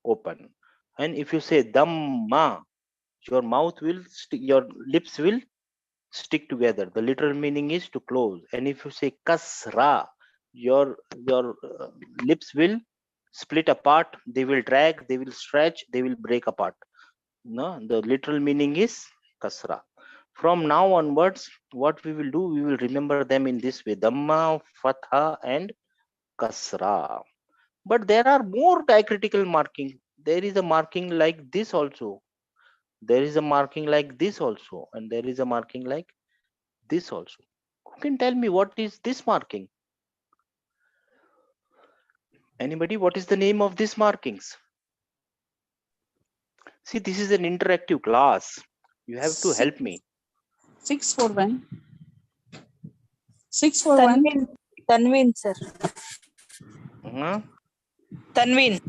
Speaker 1: open. And if you say Dhamma, your mouth will your lips will stick together. The literal meaning is to close. And if you say Kasra, your lips will split apart. They will drag. They will stretch. They will break apart. No, the literal meaning is Kasra. From now onwards, what we will do, we will remember them in this way: Dhamma, Fatha, and Kasra. But there are more diacritical marking. There is a marking like this also. There is a marking like this also. And there is a marking like this also. Who can tell me what is this marking? Anybody? What is the name of these markings? See, this is an interactive class. You have to help me.
Speaker 2: 641. 641.
Speaker 6: Tanveen, sir. Tanveen.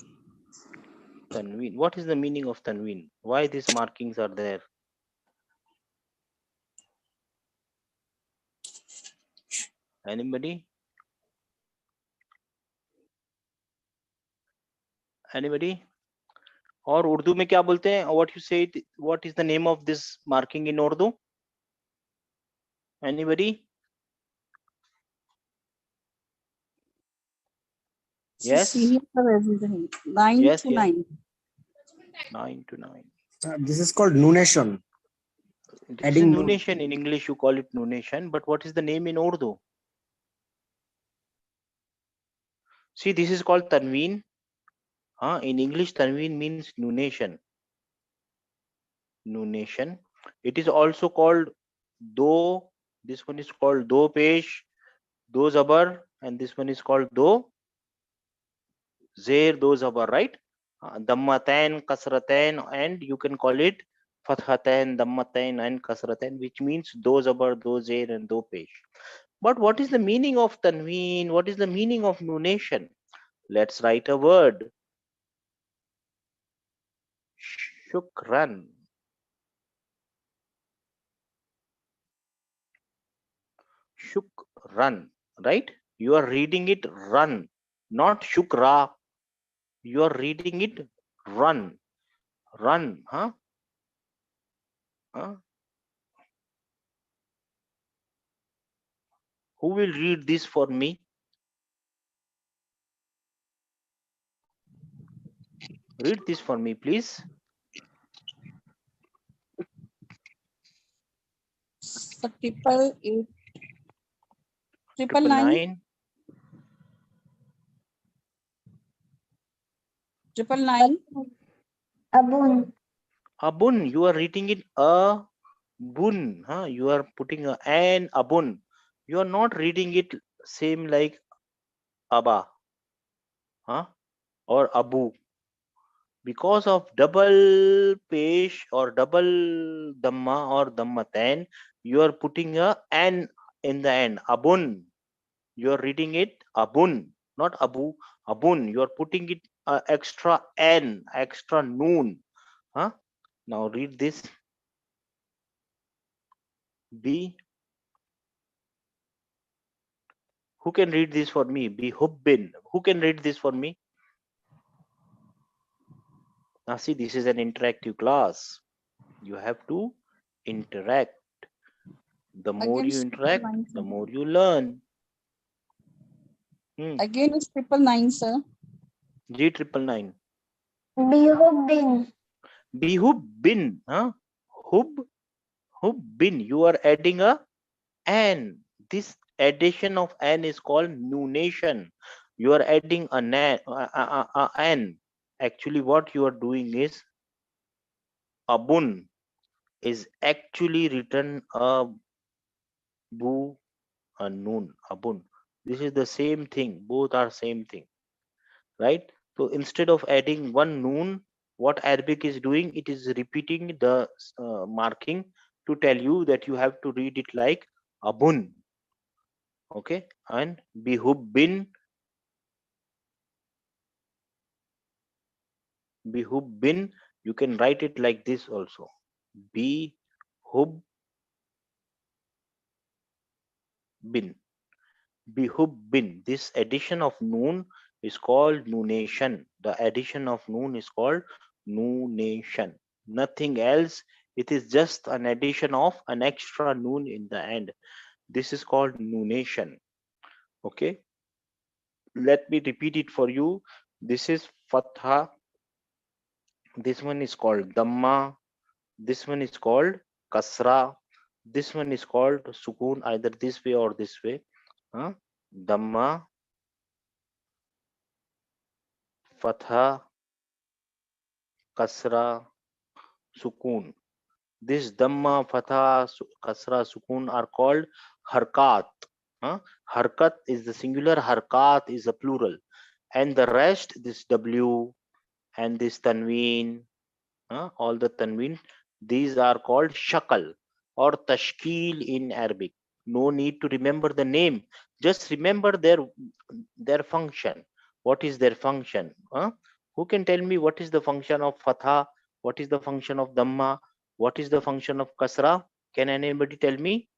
Speaker 1: Tanveen. What is the meaning of Tanveen? Why these markings are there? Anybody? Anybody? और उर्दू में क्या बोलते हैं? What you say? What is the name of this marking in Urdu? Anybody? Yes.
Speaker 2: 9
Speaker 1: yes,
Speaker 2: to
Speaker 1: yes.
Speaker 2: 9.
Speaker 1: 9 to 9.
Speaker 5: This is called nunation.
Speaker 1: This is nunation. In English, you call it nunation. But what is the name in Urdu? See, this is called Tanveen. In English, Tanveen means nunation. Nunation. It is also called do. This one is called do pesh, do zabar, and this one is called do zer, do zabar, right? Dammatain, kasratain, and you can call it fathatain, dammatain, and kasratain, which means do zabar, do zer, and do pesh. But what is the meaning of tanween? What is the meaning of nunation? Let's write a word. Shukran. Shukran, right? You are reading it run, not shukra. You are reading it run. Run, huh? Who will read this for me? Read this for me, please.
Speaker 2: Triple 8. Triple 9. Triple 9.
Speaker 8: Abun.
Speaker 1: Abun, you are reading it a Bun, huh? You are putting an abun. You are not reading it same like aba, huh? Or abu. Because of double pesh or double dhamma or dhammatan, you are putting a an in the end. Abun. You are reading it abun, not abu. Abun. You are putting it extra n, extra noon. Huh? Now read this. B. Who can read this for me? Be hubbin. Who can read this for me? Now see, this is an interactive class. You have to interact. The more
Speaker 2: Again,
Speaker 1: you
Speaker 2: it's
Speaker 1: interact,
Speaker 2: 999,
Speaker 1: the
Speaker 2: sir.
Speaker 1: more you learn.
Speaker 2: Again, it's 999, sir.
Speaker 1: G triple nine.
Speaker 8: Behubbin.
Speaker 1: Behubbin. Huh? Hubbin. You are adding a an. This addition of an is called nunation. You are adding an. Actually, what you are doing is abun is actually written a bu a noon abun. This is the same thing. Both are same thing, right? So instead of adding one noon, what Arabic is doing, it is repeating the marking to tell you that you have to read it like abun. Okay, and bihubbin. Bihubbin, you can write it like this also. Bihubbin. Bihubbin. This addition of noon is called nunation. The addition of noon is called nunation. Nothing else. It is just an addition of an extra noon in the end. This is called nunation. Okay. Let me repeat it for you. This is fatha. This one is called dhamma. This one is called kasra. This one is called sukoon, either this way or this way. Dhamma, fatha, kasra, sukoon. This dhamma, fatha, kasra, sukoon are called harkat. Harkat is the singular, harkat is the plural. And the rest, this W and this tanween, all the tanween, these are called shakal or tashkil in Arabic. No need to remember the name, just remember their function. What is their function? Who can tell me what is the function of fatha, what is the function of dhamma, what is the function of kasra? Can anybody tell me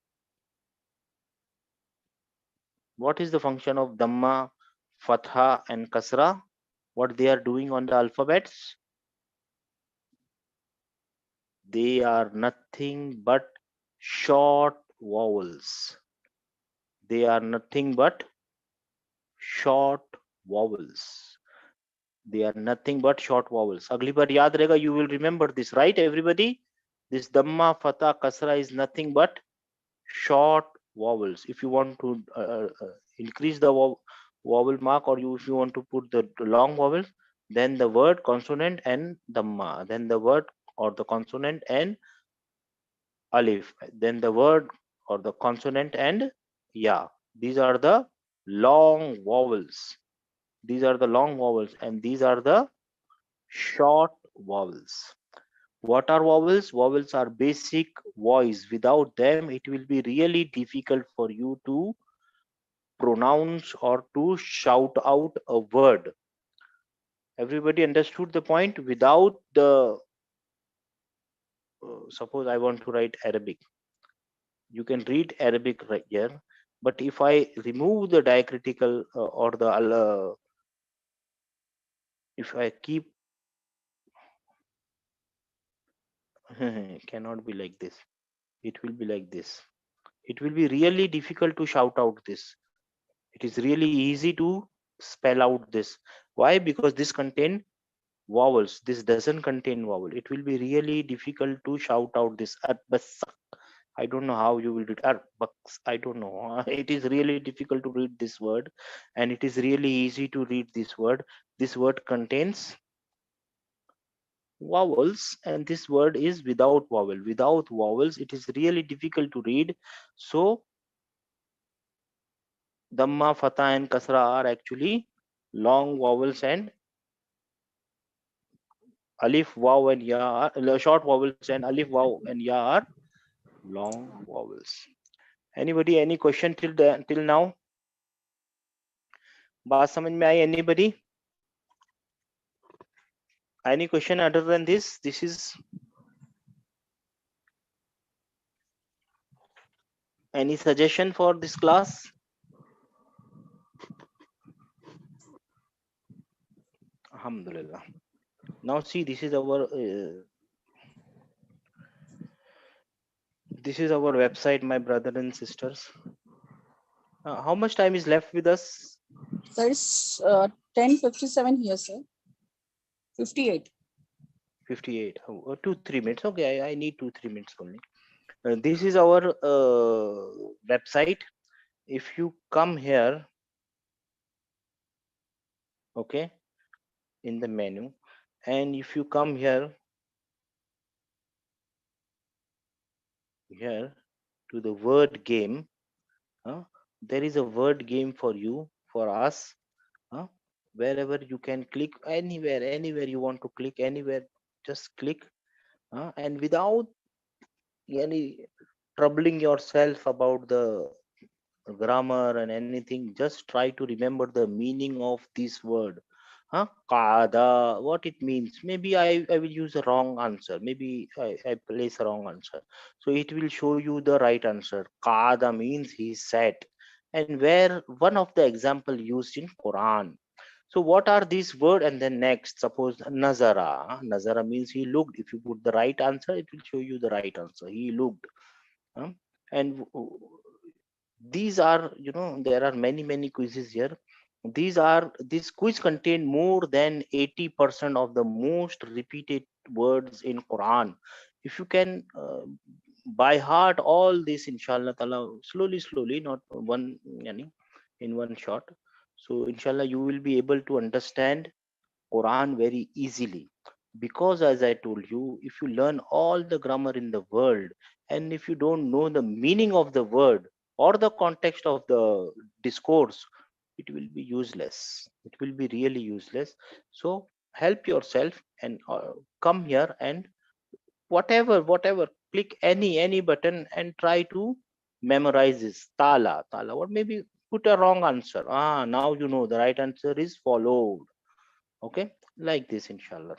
Speaker 1: what is the function of dhamma, fatha and kasra, what they are doing on the alphabets? They are nothing but short vowels. They are nothing but short vowels. They are nothing but short vowels. Agli bar yaad rahega, you will remember this, right, everybody? This dhamma, fatha, kasra is nothing but short vowels. If you want to increase the vowel mark, or if you want to put the long vowels, then the word consonant and dhamma, then the word or the consonant and alif, then the word or the consonant and ya. These are the long vowels. These are the long vowels, and these are the short vowels. What are vowels? Vowels are basic voice. Without them, it will be really difficult for you to pronounce or to shout out a word. Everybody understood the point? Without the, suppose I want to write Arabic. You can read Arabic right here, but if I remove the diacritical or the if I keep cannot be like this, it will be like this. It will be really difficult to shout out this. It is really easy to spell out this. Why? Because this contain vowels. This doesn't contain vowel. It will be really difficult to shout out this. I don't know how you will do it. I don't know. It is really difficult to read this word, and it is really easy to read this word. This word contains vowels, and this word is without vowel. Without vowels, it is really difficult to read. So Dhamma, Fatha, and Kasra are actually long vowels, and Alif, Waw, and Ya are short vowels, and Alif, Waw, and Ya are long vowels. Anybody, any question till now? बात समझ में आई? Anybody? Any question other than this? This is any suggestion for this class? Alhamdulillah. Now see, this is our website, my brother and sisters. How much time is left with us?
Speaker 2: Sir, it's 10:57 here, sir. 58.
Speaker 1: 58. 2-3 minutes. Okay, I need 2-3 minutes only. This is our website. If you come here, okay, in the menu, and if you come here to the word game, there is a word game for you, for us. Wherever you can click, anywhere you want to click, anywhere, just click, and without any troubling yourself about the grammar and anything, just try to remember the meaning of this word. Qaada, what it means. Maybe I will use a wrong answer. Maybe I place a wrong answer. So it will show you the right answer. Qaada means he sat. And where one of the example used in Quran. So what are these word? And then next, suppose Nazara. Nazara means he looked. If you put the right answer, it will show you the right answer. He looked. And these are, there are many quizzes here. This quiz contain more than 80% of the most repeated words in Quran. If you can by heart all this, inshallah ta'ala, slowly, not in one shot. So inshallah you will be able to understand Quran very easily, because as I told you, if you learn all the grammar in the world, and if you don't know the meaning of the word or the context of the discourse, it will be useless. It will be really useless. So help yourself and come here, and whatever, click any button and try to memorize this. Tala, or maybe put a wrong answer. Now you know the right answer is followed. Okay, like this, inshallah.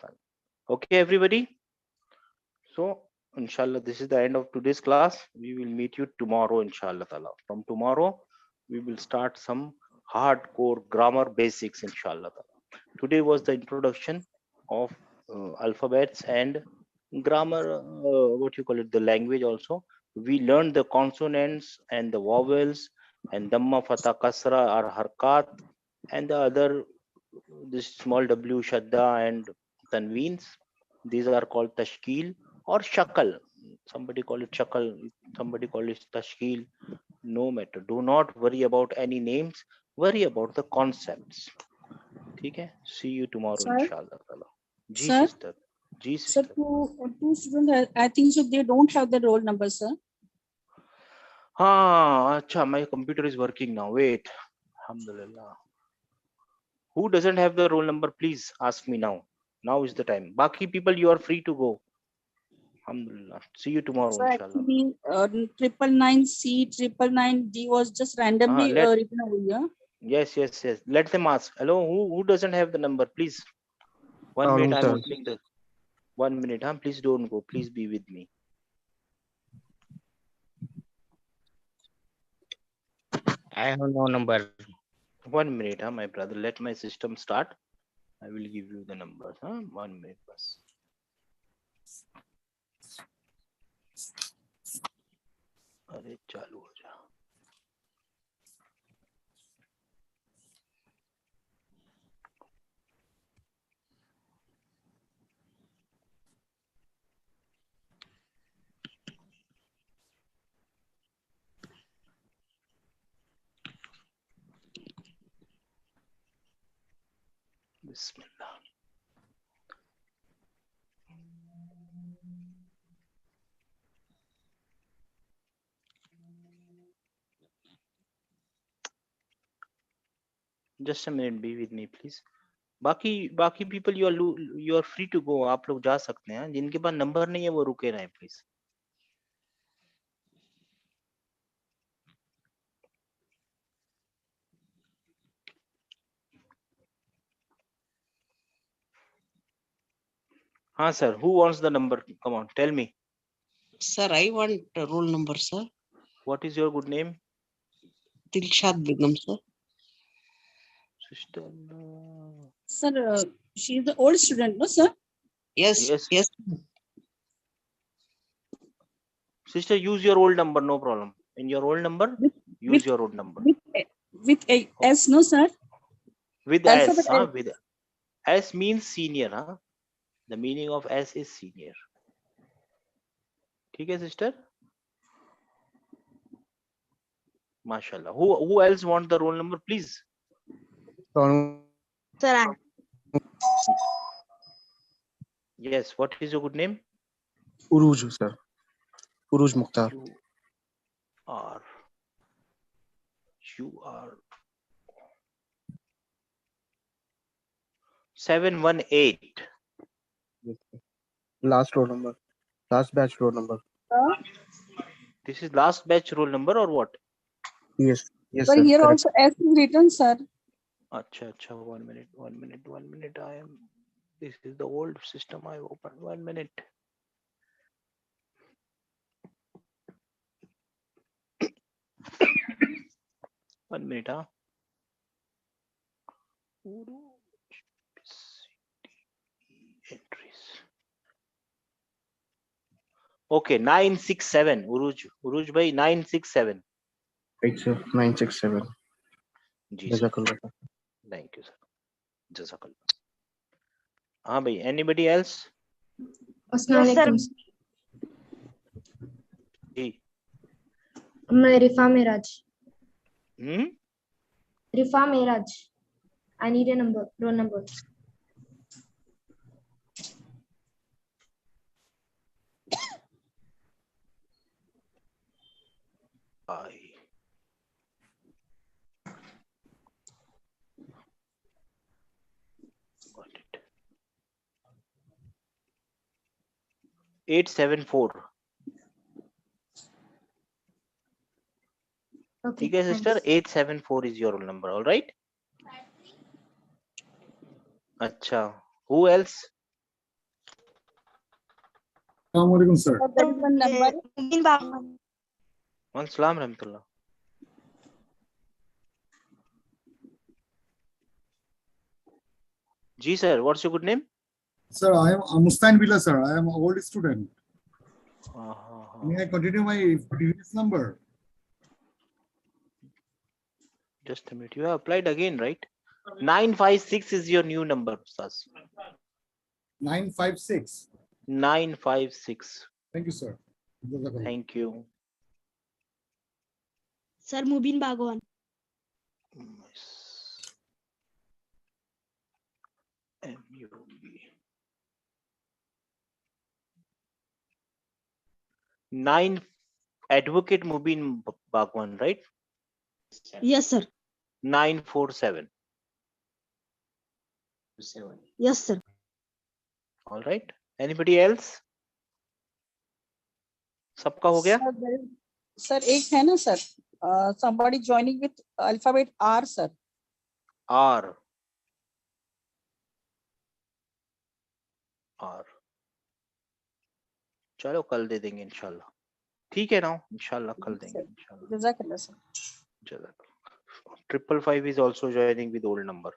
Speaker 1: Okay, everybody. So inshallah, this is the end of today's class. We will meet you tomorrow, inshallah ta'ala. From tomorrow we will start some hardcore grammar basics, inshallah ta'ala. Today was the introduction of alphabets and grammar, what you call it, the language. Also we learned the consonants and the vowels, and dhamma, fatha, kasra are harkat, and the other, this small w, shadda, and tanweens. These are called tashkil or shakal. Somebody call it shakal, somebody call it tashkil. No matter. Do not worry about any names. Worry about the concepts. Okay? See you tomorrow,
Speaker 2: Sir?
Speaker 1: inshallah. Ji
Speaker 2: Sir?
Speaker 1: sister. Ji
Speaker 2: Sir,
Speaker 1: sister.
Speaker 2: two students, I think so, they don't have the roll number, sir.
Speaker 1: Acha, my computer is working now. Wait. Alhamdulillah. Who doesn't have the roll number? Please ask me now. Now is the time. Baki people, you are free to go. Alhamdulillah. See you tomorrow,
Speaker 2: So
Speaker 1: inshallah.
Speaker 2: actually, 999C, 999D was just randomly written over here.
Speaker 1: Yes. Let them ask. Hello, who doesn't have the number? Please. 1 minute. I'm opening the 1 minute. Please don't go. Please be with me.
Speaker 11: I have no number.
Speaker 1: 1 minute, my brother. Let my system start. I will give you the numbers. 1 minute, bus. अरे चालू हो जा. Bismillah. Just a minute, be with me please. बाकी people you are free to go. आप लोग जा सकते हैं. जिनके पास नंबर नहीं है वो रुके रहें please. हाँ sir, who wants the number? Come on, tell me.
Speaker 12: Sir, I want a roll number, sir.
Speaker 1: What is your good name?
Speaker 12: Dilshad Begum, sir.
Speaker 1: Sister.
Speaker 2: Sir, she is the old student, no, sir?
Speaker 12: Yes, yes.
Speaker 1: Sister, use your old number, no problem. In your old number, use your old number.
Speaker 2: With a S, no, sir?
Speaker 1: With
Speaker 2: Alphabet
Speaker 1: S, huh?
Speaker 2: S.
Speaker 1: With S means senior, huh? The meaning of S is senior. ठीक है, sister? Mashallah. Who else want the roll number, please?
Speaker 8: Sir,
Speaker 1: Yes. What is your good name?
Speaker 13: Uruj, sir. Uruj Mukhtar.
Speaker 1: You are 718.
Speaker 13: Last roll number. Last batch roll number.
Speaker 1: This is last batch roll number or what?
Speaker 13: Yes. Yes,
Speaker 2: But
Speaker 13: sir.
Speaker 2: here
Speaker 13: Correct.
Speaker 2: also S is written, sir.
Speaker 1: Acha. 1 minute. This is the old system I opened. 1 minute. One minute, huh? Entries. Okay, 967. Uruj bhai, 967.
Speaker 13: Right, sir. 967. Jazakallah.
Speaker 1: Thank you, sir. Jazakallah. हाँ भाई, anybody else?
Speaker 8: yes, sir.
Speaker 1: जी.
Speaker 8: मैं Rifa Miraj.
Speaker 1: Hmm?
Speaker 8: Rifa Miraj. I need a number, roll number. Got it. 874. Okay.
Speaker 1: ठीक है, sister. 874 is your roll number. All right. अच्छा. Who else?
Speaker 14: Assalamualaikum, sir.
Speaker 2: There is one number.
Speaker 1: Salam rahmatullah. Ji sir, what's your good name?
Speaker 14: Sir, I am Mustain Billah, sir. I am an old student. May I continue my previous number?
Speaker 1: Just a minute. You have applied again, right? 956 is your new number, Sas.
Speaker 14: 956.
Speaker 1: 956.
Speaker 14: Thank you, sir.
Speaker 1: Thank you.
Speaker 8: Sir, Mubin Bhagwan.
Speaker 1: MUB. 9 Advocate Mubin Bhagwan, right?
Speaker 8: Yes, sir.
Speaker 1: 947.
Speaker 8: Yes, sir.
Speaker 1: All right. Anybody else? सबका हो गया?
Speaker 2: Sir, एक है ना, sir. Somebody joining with alphabet R, sir.
Speaker 1: R. चलो कल दे देंगे इंशाल्लाह. ठीक है ना? इंशाल्लाह कल देंगे इंशाल्लाह.
Speaker 2: Jazakallah, sir.
Speaker 1: Jazakallah. 555 is also joining with old number.